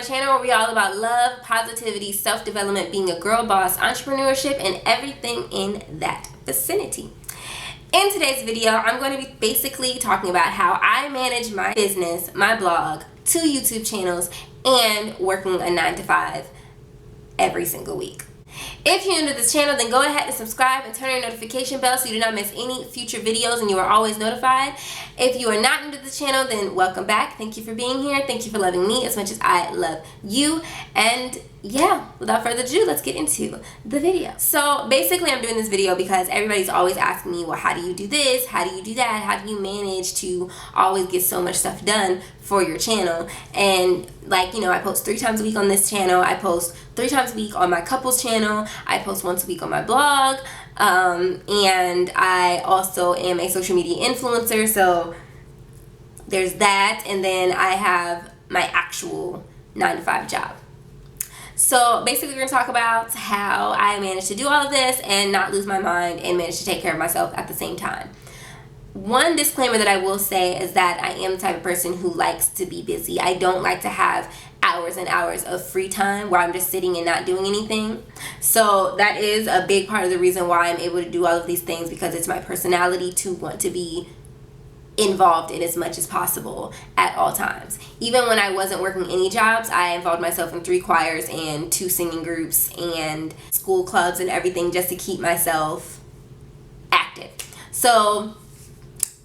my channel where we're all about love, positivity, self-development, being a girl boss, entrepreneurship, and everything in that vicinity. In today's video, I'm going to be basically talking about how I manage my business, my blog, 2 YouTube channels, and working a 9-to-5 every single week. If you're new to this channel, then go ahead and subscribe and turn on your notification bell so you do not miss any future videos and you are always notified. If you are not new to the channel, then welcome back. Thank you for being here. Thank you for loving me as much as I love you. And yeah, without further ado, let's get into the video. So basically, I'm doing this video because everybody's always asking me, well, how do you do this? How do you do that? How do you manage to always get so much stuff done for your channel? And like, you know, I post 3 times a week on this channel. I post 3 times a week on my couples channel. I post once a week on my blog. And I also am a social media influencer. So there's that. And then I have my actual 9-to-5 job. So basically, we're going to talk about how I managed to do all of this and not lose my mind and manage to take care of myself at the same time. One disclaimer that I will say is that I am the type of person who likes to be busy. I don't like to have hours and hours of free time where I'm just sitting and not doing anything. So that is a big part of the reason why I'm able to do all of these things, because it's my personality to want to be involved in as much as possible at all times. Even when I wasn't working any jobs, I involved myself in 3 choirs and 2 singing groups and school clubs and everything just to keep myself active. So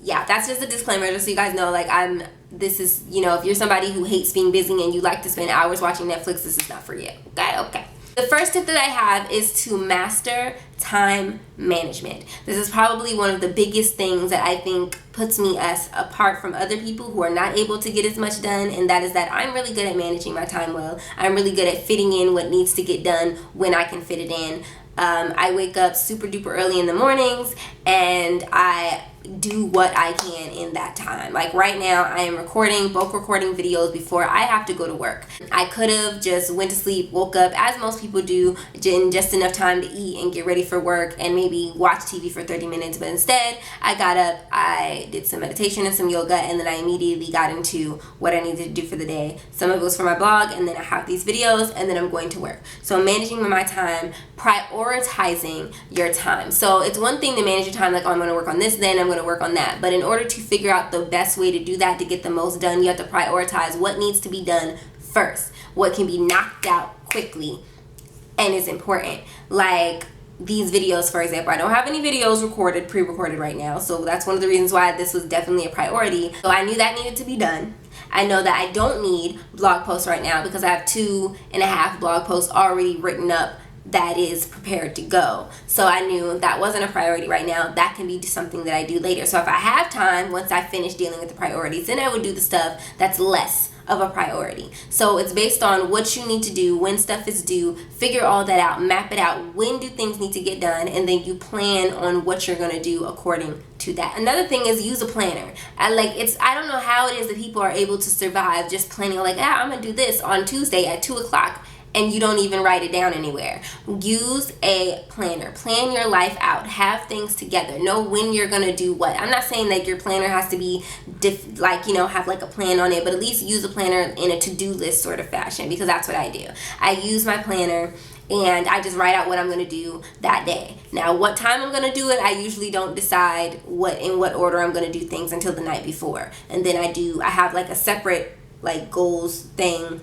yeah, that's just a disclaimer, just so you guys know, like, this is, you know, if you're somebody who hates being busy and you like to spend hours watching Netflix, this is not for you. Okay. The first tip that I have is to master time management. This is probably one of the biggest things that I think puts me as apart from other people who are not able to get as much done, and that is that I'm really good at managing my time well. I'm really good at fitting in what needs to get done when I can fit it in. I wake up super duper early in the mornings and I do what I can in that time. Like right now, I am bulk recording videos before I have to go to work. I could have just went to sleep, woke up as most people do, in just enough time to eat and get ready for work and maybe watch TV for 30 minutes. But instead, I got up, I did some meditation and some yoga, and then I immediately got into what I needed to do for the day. Some of it was for my blog, and then I have these videos, and then I'm going to work. So managing my time, prioritizing your time. So it's one thing to manage your time, like, oh, I'm going to work on this, then I'm going to work on that. But in order to figure out the best way to do that, to get the most done, you have to prioritize what needs to be done first, what can be knocked out quickly and is important. Like these videos, for example, I don't have any videos pre-recorded right now, so that's one of the reasons why this was definitely a priority. So I knew that needed to be done. I know that I don't need blog posts right now because I have 2.5 blog posts already written up that is prepared to go. So I knew that wasn't a priority right now. That can be something that I do later. So if I have time, once I finish dealing with the priorities, then I would do the stuff that's less of a priority. So it's based on what you need to do, when stuff is due, figure all that out, map it out, when do things need to get done, and then you plan on what you're gonna do according to that. Another thing is use a planner. I don't know how it is that people are able to survive just planning, like, I'm gonna do this on Tuesday at 2 o'clock. And you don't even write it down anywhere. Use a planner. Plan your life out. Have things together. Know when you're gonna do what. I'm not saying that your planner has to be have like a plan on it, but at least use a planner in a to-do list sort of fashion, because that's what I do. I use my planner and I just write out what I'm gonna do that day. Now, what time I'm gonna do it, I usually don't decide in what order I'm gonna do things until the night before. And then I have like a separate like goals thing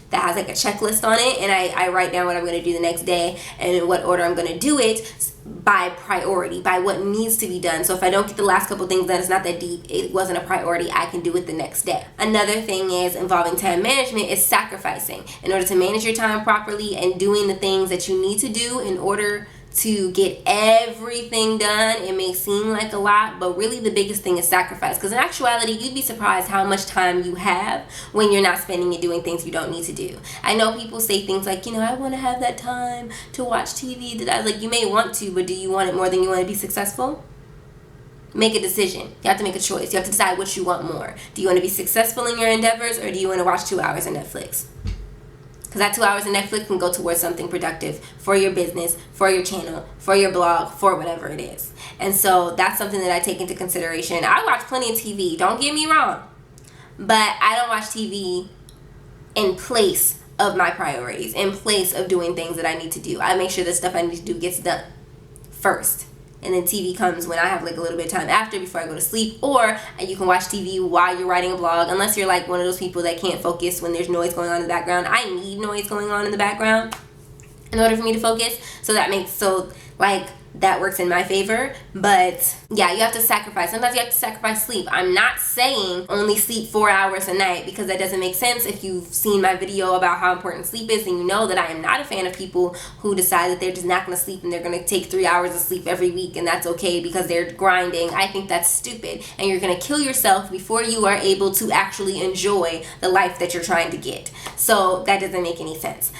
that has like a checklist on it, and I write down what I'm going to do the next day and in what order I'm going to do it by priority, by what needs to be done. So if I don't get the last couple things done, it's not that deep, it wasn't a priority, I can do it the next day. Another thing is involving time management is sacrificing. In order to manage your time properly and doing the things that you need to do in order to get everything done, it may seem like a lot, but really the biggest thing is sacrifice. Because in actuality, you'd be surprised how much time you have when you're not spending it doing things you don't need to do. I know people say things like, I want to have that time to watch TV. You may want to, but do you want it more than you want to be successful? Make a decision. You have to make a choice. You have to decide what you want more. Do you want to be successful in your endeavors, or do you want to watch 2 hours of Netflix? Because that 2 hours of Netflix can go towards something productive for your business, for your channel, for your blog, for whatever it is. And so that's something that I take into consideration. I watch plenty of TV, don't get me wrong. But I don't watch TV in place of my priorities, in place of doing things that I need to do. I make sure the stuff I need to do gets done first. And then TV comes when I have like a little bit of time after, before I go to sleep. Or you can watch TV while you're writing a blog, unless you're like one of those people that can't focus when there's noise going on in the background. I need noise going on in the background in order for me to focus. So that works in my favor. But yeah, you have to sacrifice. Sometimes you have to sacrifice sleep. I'm not saying only sleep 4 hours a night, because that doesn't make sense. If you've seen my video about how important sleep is, then you know that I am not a fan of people who decide that they're just not going to sleep and they're going to take 3 hours of sleep every week and that's okay because they're grinding. I think that's stupid, and you're going to kill yourself before you are able to actually enjoy the life that you're trying to get. So that doesn't make any sense.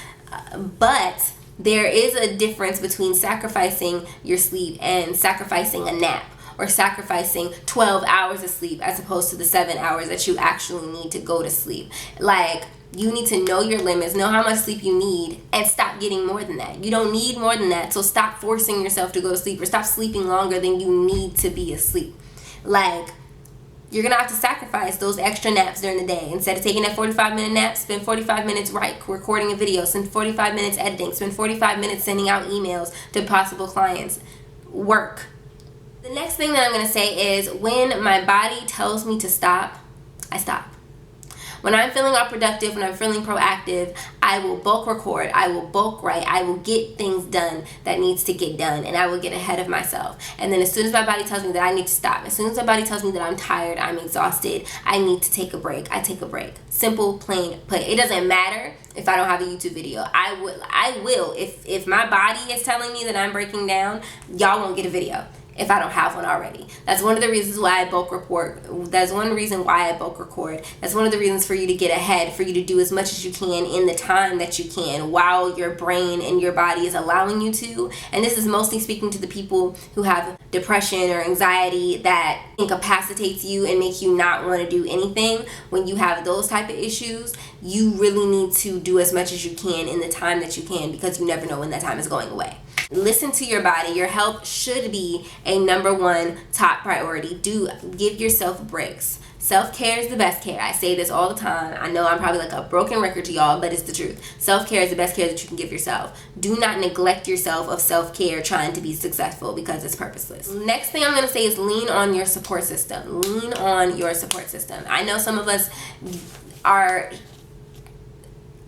But there is a difference between sacrificing your sleep and sacrificing a nap, or sacrificing 12 hours of sleep as opposed to the 7 hours that you actually need to go to sleep. Like, you need to know your limits, know how much sleep you need, and stop getting more than that. You don't need more than that, so stop forcing yourself to go to sleep, or stop sleeping longer than you need to be asleep. Like, you're going to have to sacrifice those extra naps during the day. Instead of taking that 45-minute nap, spend 45 minutes recording a video, spend 45 minutes editing, spend 45 minutes sending out emails to possible clients. Work. The next thing that I'm going to say is, when my body tells me to stop, I stop. When I'm feeling all productive, when I'm feeling proactive, I will bulk record, I will bulk write, I will get things done that needs to get done, and I will get ahead of myself. And then as soon as my body tells me that I need to stop, as soon as my body tells me that I'm tired, I'm exhausted, I need to take a break, I take a break. Simple, plain, put. It doesn't matter if I don't have a YouTube video. I will. If my body is telling me that I'm breaking down, y'all won't get a video if I don't have one already. That's one of the reasons why I bulk report. That's one reason why I bulk record. That's one of the reasons for you to get ahead, for you to do as much as you can in the time that you can, while your brain and your body is allowing you to. And this is mostly speaking to the people who have depression or anxiety that incapacitates you and make you not want to do anything. When you have those type of issues, you really need to do as much as you can in the time that you can, because you never know when that time is going away. Listen to your body. Your health should be a #1 top priority. Give yourself breaks. Self-care is the best care. I say this all the time. I know I'm probably like a broken record to y'all, but it's the truth. Self-care is the best care that you can give yourself. Do not neglect yourself of self-care trying to be successful, because it's purposeless. Next thing I'm going to say is lean on your support system. Lean on your support system. I know some of us are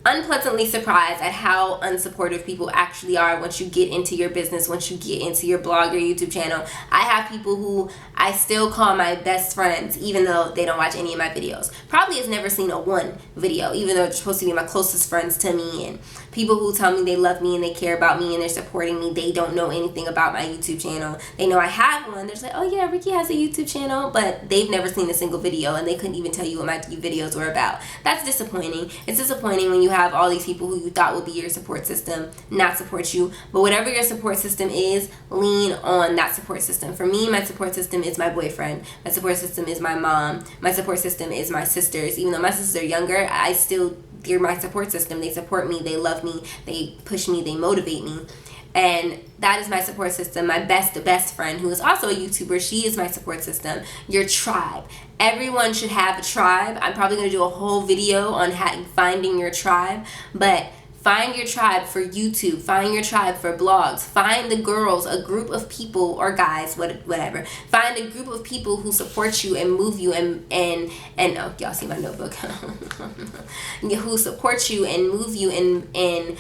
unpleasantly surprised at how unsupportive people actually are once you get into your business, once you get into your blog or YouTube channel. I have people who I still call my best friends, even though they don't watch any of my videos. Probably has never seen a one video, even though they're supposed to be my closest friends to me. And people who tell me they love me and they care about me and they're supporting me, they don't know anything about my YouTube channel. They know I have one. They're just like, oh yeah, Ricky has a YouTube channel, but they've never seen a single video, and they couldn't even tell you what my videos were about. That's disappointing. It's disappointing when you have all these people who you thought would be your support system not support you. But whatever your support system is, lean on that support system. For me, my support system is my boyfriend. My support system is my mom. My support system is my sisters. Even though my sisters are younger, they're my support system. They support me. They love me. They push me. They motivate me. And that is my support system. My best friend, who is also a YouTuber, she is my support system. Your tribe. Everyone should have a tribe. I'm probably going to do a whole video on finding your tribe. But find your tribe for YouTube. Find your tribe for blogs. Find the girls, a group of people, or guys, whatever. Find a group of people who support you and move you and oh, y'all see my notebook. Who support you and move you and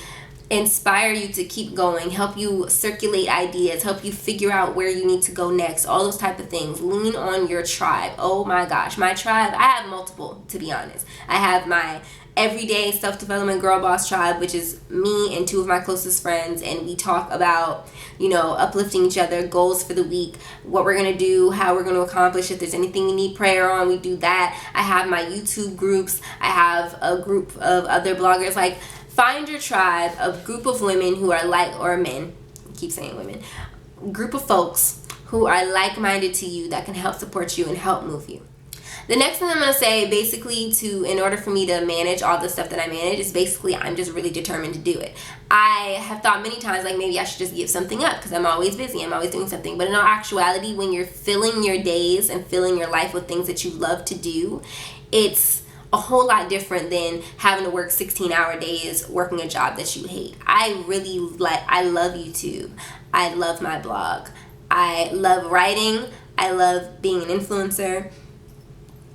inspire you to keep going, help you circulate ideas, help you figure out where you need to go next, all those type of things. Lean on your tribe. Oh my gosh, my tribe, I have multiple, to be honest. I have my everyday self-development girl boss tribe, which is me and two of my closest friends, and we talk about, uplifting each other, goals for the week, what we're going to do, how we're going to accomplish. If there's anything we need prayer on, we do that. I have my YouTube groups. I have a group of other bloggers. Like, find your tribe, a group of women who are or men, I keep saying women, group of folks who are like-minded to you that can help support you and help move you. The next thing I'm going to say, basically, in order for me to manage all the stuff that I manage, is basically I'm just really determined to do it. I have thought many times, like, maybe I should just give something up because I'm always busy. I'm always doing something. But in all actuality, when you're filling your days and filling your life with things that you love to do, it's a whole lot different than having to work 16-hour days working a job that you hate. I love YouTube. I love my blog. I love writing. I love being an influencer.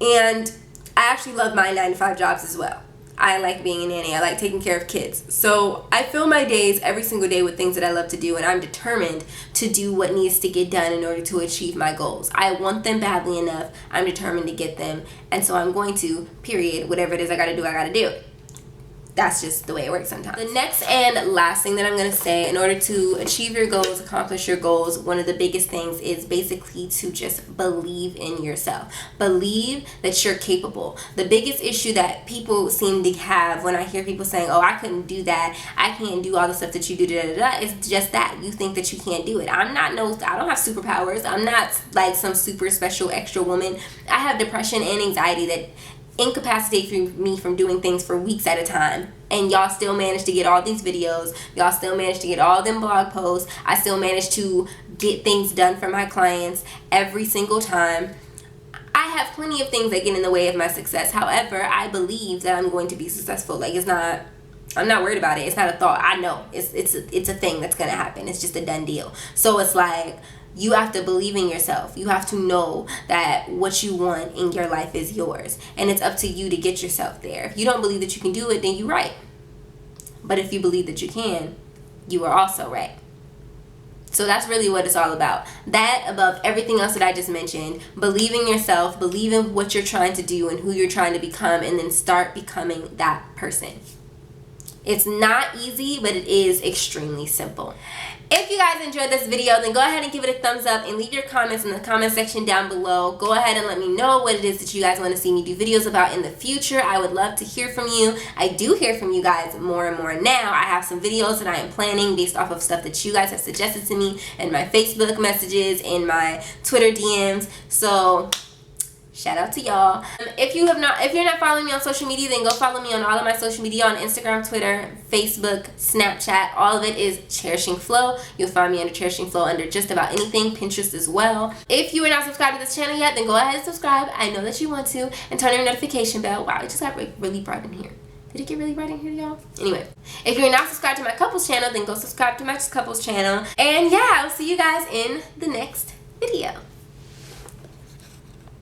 And I actually love my 9-to-5 jobs as well. I like being a nanny. I like taking care of kids. So I fill my days every single day with things that I love to do, and I'm determined to do what needs to get done in order to achieve my goals. I want them badly enough. I'm determined to get them, and so I'm going to, period. Whatever it is I gotta do, I gotta do. That's just the way it works sometimes. The next and last thing that I'm going to say, in order to achieve your goals, accomplish your goals, one of the biggest things is basically to just believe in yourself. Believe that you're capable. The biggest issue that people seem to have when I hear people saying, oh, I couldn't do that, I can't do all the stuff that you do, is just that. You think that you can't do it. I don't have superpowers. I'm not like some super special extra woman. I have depression and anxiety that incapacitate me from doing things for weeks at a time, and y'all still manage to get all these videos, y'all still manage to get all them blog posts, I still manage to get things done for my clients every single time. I have plenty of things that get in the way of my success. However, I believe that I'm going to be successful. Like, I'm not worried about it. It's not a thought. I know it's a thing that's gonna happen. It's just a done deal. So it's like, you have to believe in yourself. You have to know that what you want in your life is yours. And it's up to you to get yourself there. If you don't believe that you can do it, then you're right. But if you believe that you can, you are also right. So that's really what it's all about. That, above everything else that I just mentioned, believe in yourself, believe in what you're trying to do and who you're trying to become, and then start becoming that person. It's not easy, but it is extremely simple. If you guys enjoyed this video, then go ahead and give it a thumbs up and leave your comments in the comment section down below. Go ahead and let me know what it is that you guys want to see me do videos about in the future. I would love to hear from you. I do hear from you guys more and more now. I have some videos that I am planning based off of stuff that you guys have suggested to me in my Facebook messages, in my Twitter DMs. So shout out to y'all. If you're not following me on social media, then go follow me on all of my social media, on Instagram, Twitter, Facebook, Snapchat. All of it is Cherishing Flow. You'll find me under Cherishing Flow under just about anything, Pinterest as well. If you are not subscribed to this channel yet, then go ahead and subscribe. I know that you want to. And turn on your notification bell. Wow, it just got really bright in here. Did it get really bright in here, y'all? Anyway, if you're not subscribed to my couples channel, then go subscribe to my couples channel. And yeah, I'll see you guys in the next video.